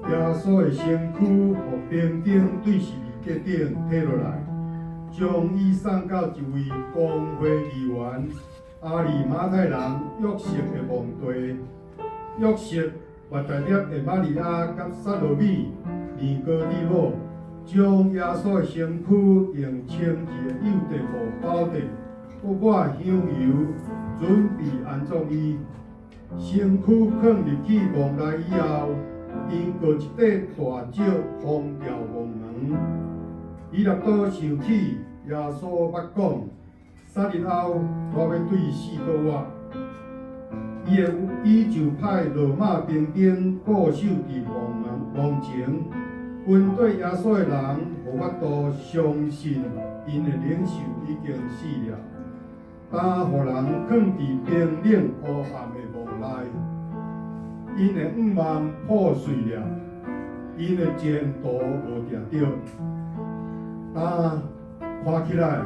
耶稣的身躯，互兵丁对十字架顶摕落来，将伊送到一位公会议员阿里马太人约瑟的墓地。约瑟马大粒的玛利亚甲撒罗米、尼哥底母，将耶稣的身躯用清洁的幼地布包着，搁抹香油，准备安葬伊。身躯放入去墓内以后，因过一块大石封掉墓门。伊立倒想起耶稣捌讲，3日后我要对死倒活。伊就派罗马兵丁固守伫墓前，军对耶稣的人无法度相信因的领袖已经死了，但互人藏伫冰冷黑暗的墓内。因的五万破碎了，因的前途无定着，但看起来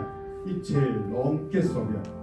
一切拢结束了。